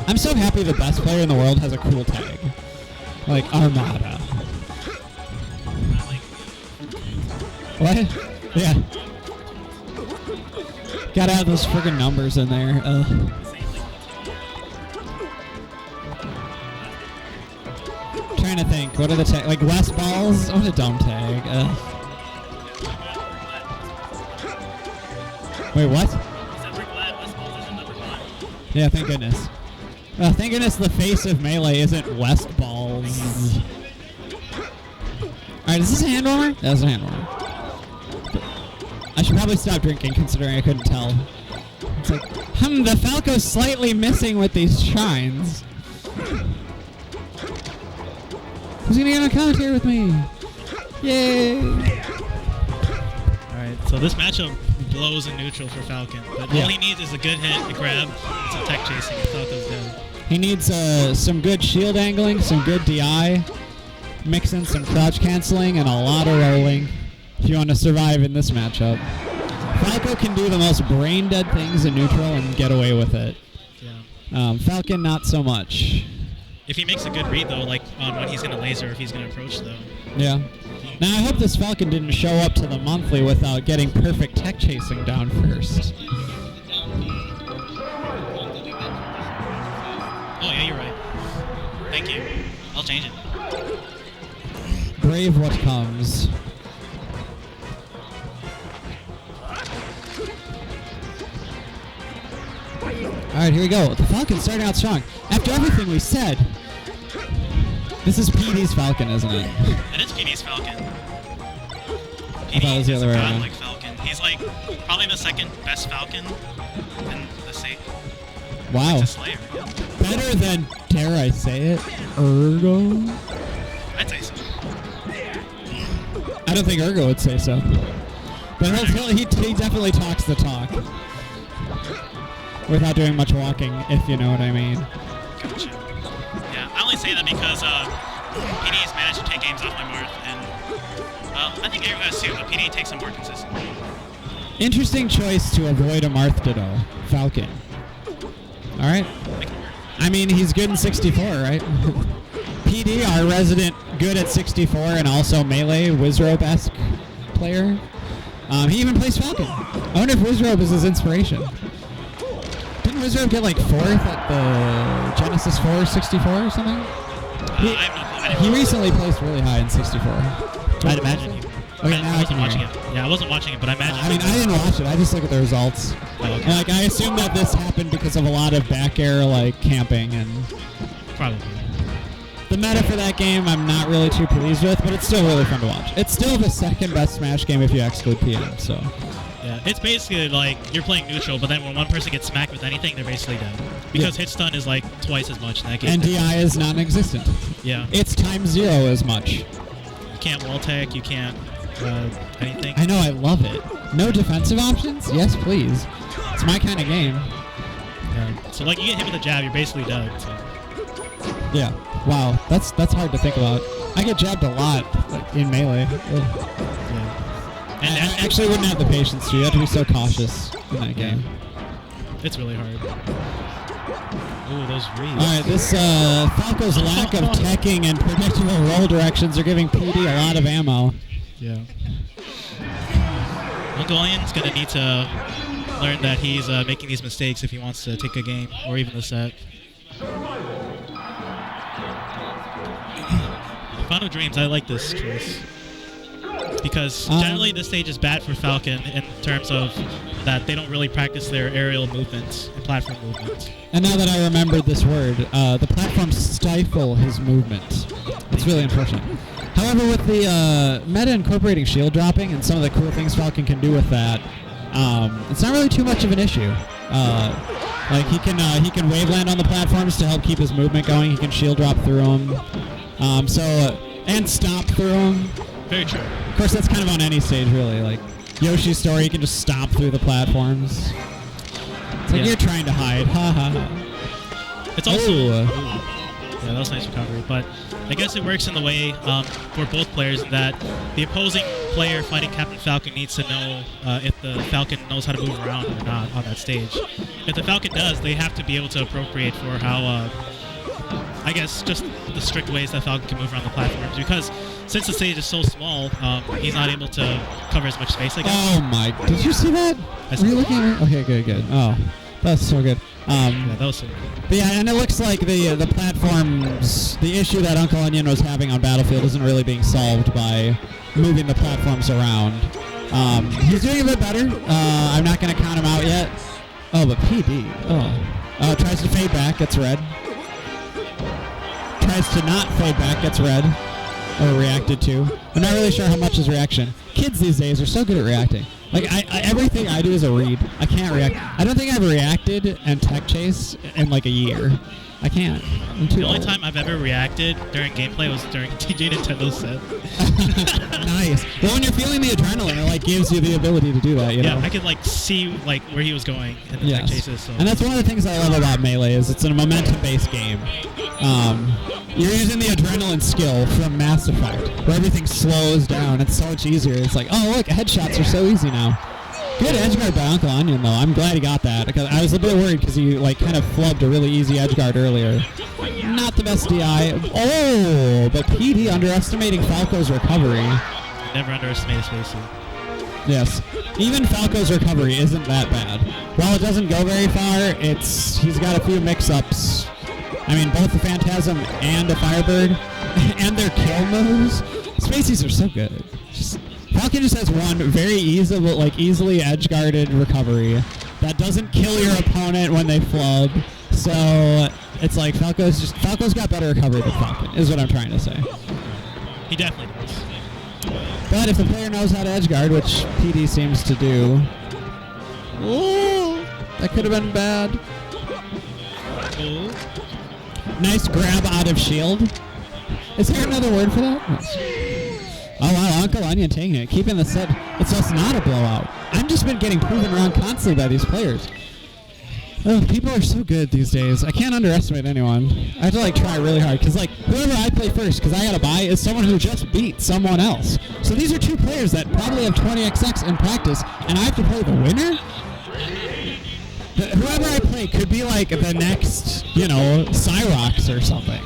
I'm so happy the best player in the world has a cool tag. Like Armada. What? Yeah. Gotta have those friggin' numbers in there. Trying to think. What are the tag? Like West Balls? What a dumb tag. Wait, what? Yeah, thank goodness. Thank goodness the face of Melee isn't West Balls. Alright, is this a hand warmer? That's a hand warmer. I should probably stop drinking considering I couldn't tell. It's like, the Falco's slightly missing with these shrines. Who's gonna get on a commentary with me? Yay! Alright, so this matchup blows in neutral for Falcon, but all he needs is a good hit, a grab, and some tech chasing. Falco's dead. He needs some good shield angling, some good DI, mix in some crouch canceling, and a lot of rolling if you want to survive in this matchup. Falco can do the most brain-dead things in neutral and get away with it. Yeah. Falcon, not so much. If he makes a good read, though, like on when he's going to laser, if he's going to approach, though. Yeah. Now, I hope this Falcon didn't show up to the monthly without getting perfect tech chasing down first. Oh, yeah, you're right. Thank you. I'll change it. Brave what comes. Alright, here we go. The Falcon's starting out strong. After everything we said, this is PD's Falcon, isn't it? It is PD's Falcon. I thought it was the other way around. Godlike Falcon. He's like probably the second best Falcon in the state. Wow. Slayer. Yeah. Better than, dare I say it, Ergo? I'd say so. I don't think Ergo would say so. But he definitely talks the talk. Without doing much walking, if you know what I mean. Gotcha. Yeah, I only say that because PD's managed to take games off my Marth, and I think Ergo has too, but PD takes them more consistently. Interesting choice to avoid a Marth Ditto, Falcon. Alright. I mean, he's good in 64, right? PD, our resident good at 64 and also melee Wizrobe-esque player. He even plays Falcon. I wonder if Wizrobe is his inspiration. Didn't Wizrobe get like 4th at the Genesis 4 64 or something? He recently placed really high in 64. I'd imagine he. Okay, now I can watching it. Yeah, I wasn't watching it, but I imagine. I mean, I didn't watch it. I just look at the results. Oh, okay. And, like, I assume that this happened because of a lot of back air, like, camping and... Probably. The meta for that game I'm not really too pleased with, but it's still really fun to watch. It's still the second best Smash game if you exclude PM, so... Yeah, it's basically like you're playing neutral, but then when one person gets smacked with anything, they're basically dead. Because hit stun is like twice as much in that game. And DI is non-existent. Yeah. It's times 0 as much. You can't wall tech, you can't anything. I know, I love it. No defensive options? Yes, please. It's my kind of game. Yeah. So like you get hit with a jab, you're basically dead. So. Yeah. Wow, that's hard to think about. I get jabbed a lot like, in melee. Ugh. Yeah. And I actually wouldn't have the patience to. You have to be so cautious in that game. It's really hard. Ooh, those reads. Alright, this Falco's lack of teching and predictable roll directions are giving PD a lot of ammo. Yeah. Mongolian's going to need to learn that he's making these mistakes if he wants to take a game or even the set. Final Dreams, I like this choice. Because generally this stage is bad for Falcon in terms of that they don't really practice their aerial movements and platform movements. And now that I remembered this word, the platforms stifle his movement. It's really unfortunate. However, with the meta incorporating shield dropping and some of the cool things Falcon can do with that, it's not really too much of an issue. Like he can wave land on the platforms to help keep his movement going. He can shield drop through them, and stomp through them. Very true. Of course, that's kind of on any stage, really. Like Yoshi's story, you can just stomp through the platforms. It's like you're trying to hide. Ha ha. It's also. Yeah, that was a nice recovery. But I guess it works in the way for both players that the opposing player fighting Captain Falcon needs to know if the Falcon knows how to move around or not on that stage. If the Falcon does, they have to be able to appropriate for how, I guess, just the strict ways that Falcon can move around the platforms. Because since the stage is so small, he's not able to cover as much space, I guess. Oh my, did you see that? Were you looking at me? Okay, good. Oh, that's so good. Yeah, that was so good. But yeah, and it looks like the platforms, the issue that Uncle Onion was having on Battlefield isn't really being solved by moving the platforms around. He's doing a bit better. I'm not going to count him out yet. Oh, but PD. Oh. Tries to fade back, gets red. Tries to not fade back, gets red. Or reacted to. I'm not really sure how much is reaction. Kids these days are so good at reacting. Like, everything I do is a read. I can't react. I don't think I've reacted and tech chase in like a year. I can't. I'm too The only old. time I've ever reacted during gameplay was during TJ Nintendo's set. Nice. Well, when you're feeling the adrenaline, it like gives you the ability to do that, you know? Yeah, I could like see like where he was going in the tech chases. So. And that's one of the things I love about Melee is it's a momentum-based game. You're using the adrenaline skill from Mass Effect, where everything slows down. It's so much easier. It's like, oh, look, headshots are so easy now. Good edgeguard by Uncle Onion, though. I'm glad he got that, because I was a bit worried because he like kind of flubbed a really easy edgeguard earlier. Not the best DI. Oh, but PD underestimating Falco's recovery. Never underestimate his spacing. Yes. Even Falco's recovery isn't that bad. While it doesn't go very far, he's got a few mix-ups. I mean, both the Phantasm and the Firebird, and their kill moves. Spaceys are so good. Falcon just has one very easily edge-guarded recovery that doesn't kill your opponent when they flub. So it's like Falco's got better recovery than Falcon, is what I'm trying to say. He definitely does. But if the player knows how to edgeguard, which PD seems to do, ooh, that could have been bad. Ooh. Nice grab out of shield. Is there another word for that? Oh wow, Uncle Onion taking it, keeping the set. It's just not a blowout. I've just been getting proven wrong constantly by these players. Oh, people are so good these days. I can't underestimate anyone. I have to like try really hard because like whoever I play first, because I gotta buy, is someone who just beat someone else. So these are two players that probably have 20xx in practice, and I have to play the winner. Whoever I play could be like the next, Cyrox or something.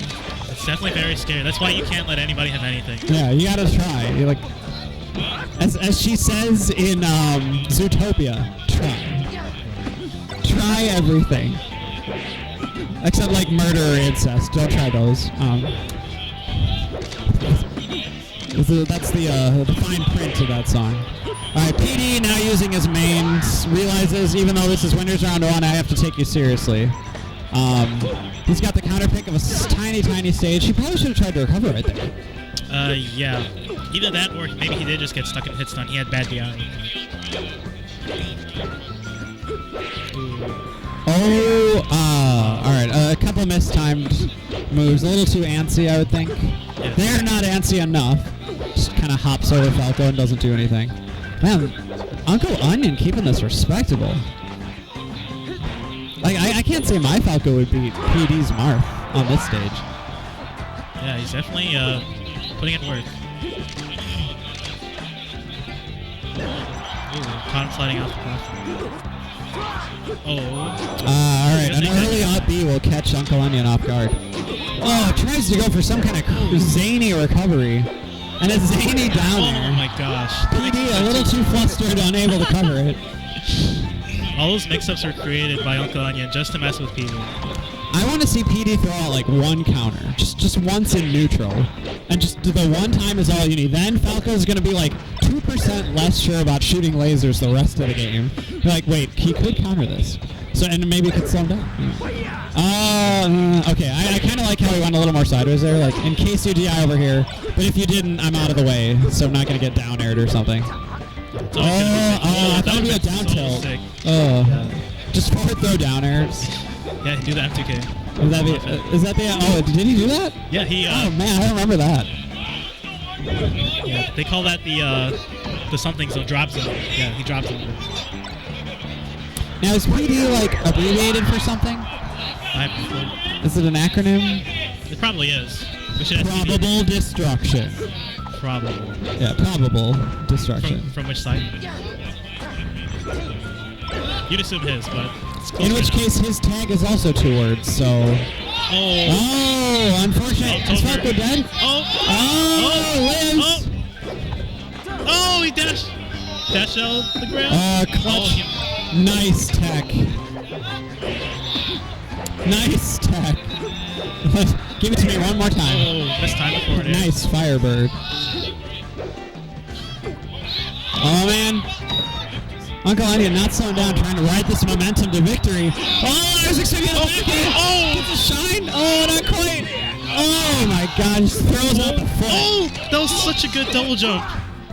It's definitely very scary. That's why you can't let anybody have anything. Yeah, you gotta try. You're like, as she says in Zootopia, try everything, except like murder or incest. Don't try those. That's the fine print of that song. Alright, PD now using his mains, realizes even though this is winners round 1, I have to take you seriously. He's got the counter pick of a tiny stage. He probably should have tried to recover right there. Yeah. Either that or maybe he did just get stuck in hit stun. He had bad DI. Alright, a couple mistimed moves. A little too antsy, I would think. Yeah. They're not antsy enough. Just kind of hops over Falco and doesn't do anything. Man, Uncle Onion keeping this respectable. Like, I can't say my Falco would beat PD's Marth on this stage. Yeah, he's definitely putting in work. Ooh, caught him sliding off the platform. Alright, an early up B will catch Uncle Onion off guard. Oh, tries to go for some kind of zany recovery. And a zany down there. Oh my gosh. PD a little too flustered, unable to cover it. All those mix-ups are created by Uncle Onion just to mess with PD. I want to see PD throw out like one counter, just once in neutral, and just the one time is all you need. Then Falco's going to be like 2% less sure about shooting lasers the rest of the game. You're like, wait, he could counter this. So, and maybe it could slow him down. Okay, I kind of like how he went a little more sideways there, like in case you DI over here, but if you didn't, I'm out of the way, so I'm not going to get down aired or something. I thought it would be a down tilt. Just forward throw down airs. Yeah, he do the M2K. Is that the, did he do that? Yeah, he, oh man, I don't remember that. Yeah, they call that the something zone, drop zone. Yeah, he drops zone. Now is PD like abbreviated for something? I have no clue. Is it an acronym? It probably is. We should ask Probable destruction. Probable. Yeah, probable destruction. From which side? You'd assume his, but it's close In which enough. case, his tag is also 2 words, so... Oh, unfortunate. Is Falco dead? Lives! Oh, he dashed out the ground. Clutch. Nice tech. Nice tech. Give it to me one more time. Oh, this time before it is. Nice Firebird. Oh, man. Uncle Onion not slowing down, trying to ride this momentum to victory. Oh, I was expecting a backhand. Oh, gets a shine. Oh, not quite. Oh, my God. Just throws out the foot. Oh, that was such a good double jump.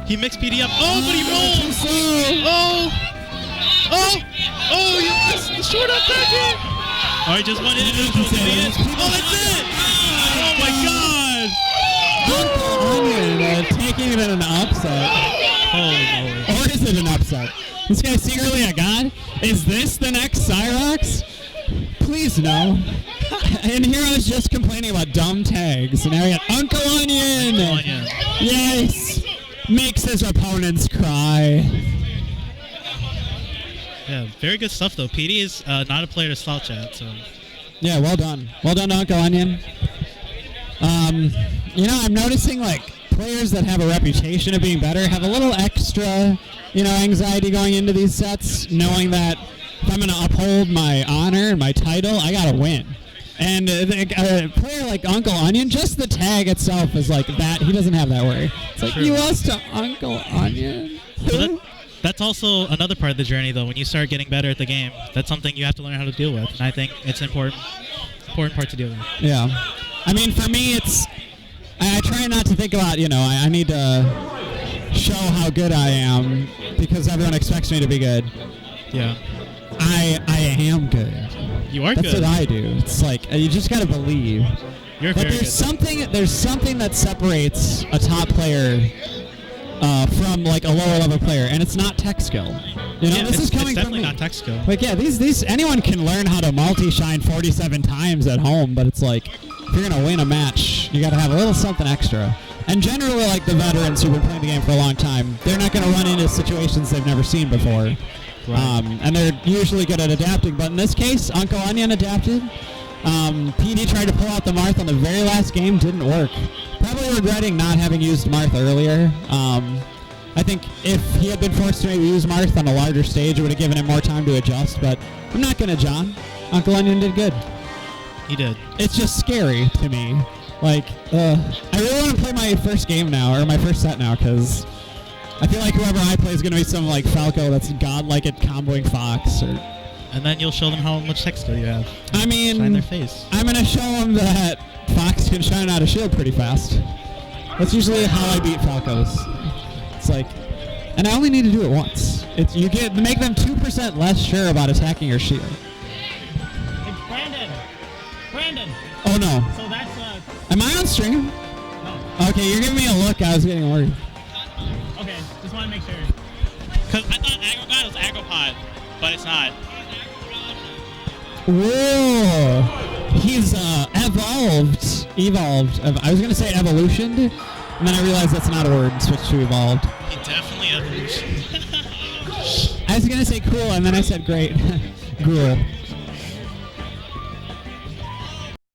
He mixed PD up. Oh, but he rolled. Too slow. Oh, he missed the short up backhand. All right, just one hit. Oh, that's it. Oh, my God. Uncle Onion taking it in an upset. Holy moly. Or is it an upset? This guy's secretly a god? Is this the next Cyrox? Please no. And here I was just complaining about dumb tags. And now we got Uncle Onion. Yes. Makes his opponents cry. Yeah, very good stuff though. PD is not a player to slouch at, so. Yeah, well done. Well done to Uncle Onion. I'm noticing like players that have a reputation of being better have a little extra, anxiety going into these sets, knowing that if I'm going to uphold my honor and my title, I got to win. And a player like Uncle Onion, just the tag itself is like that. He doesn't have that worry. It's like, you lost to Uncle Onion. That's also another part of the journey, though. When you start getting better at the game, that's something you have to learn how to deal with. And I think it's an important part to deal with. Yeah. I mean, for me, I try not to think about, I need to show how good I am because everyone expects me to be good. Yeah. I am good. You are That's good. That's what I do. It's like, you just got to believe. You're but very there's something that separates a top player from like a lower level player, and it's not tech skill. This is coming it's definitely from me. not tech skill. Like, yeah, these anyone can learn how to multi-shine 47 times at home, but it's like, if you're going to win a match, you got to have a little something extra. And generally, like the veterans who've been playing the game for a long time, they're not going to run into situations they've never seen before. Right. And they're usually good at adapting. But in this case, Uncle Onion adapted. PD tried to pull out the Marth on the very last game, didn't work. Probably regretting not having used Marth earlier. I think if he had been forced to maybe use Marth on a larger stage, it would have given him more time to adjust. But I'm not going to John. Uncle Onion did good. He did. It's just scary to me. Like, I really want to play my first game now, or my first set now, because I feel like whoever I play is going to be some like Falco that's godlike at comboing Fox. And then you'll show them how much tech skill you have. I mean, shine their face. I'm going to show them that Fox can shine out a shield pretty fast. That's usually how I beat Falcos. It's like, and I only need to do it once. You get to make them 2% less sure about attacking your shield. Brandon. Oh no. So that's Am I on stream? No. Okay, you're giving me a look. I was getting worried. Okay, just want to make sure. Because I thought Aggro God was Agropod, but it's not. Whoa! He's evolved. I was gonna say evolutioned, and then I realized that's not a word. And switched to evolved. He definitely evolutioned. I was gonna say cool, and then I said great. Gruel.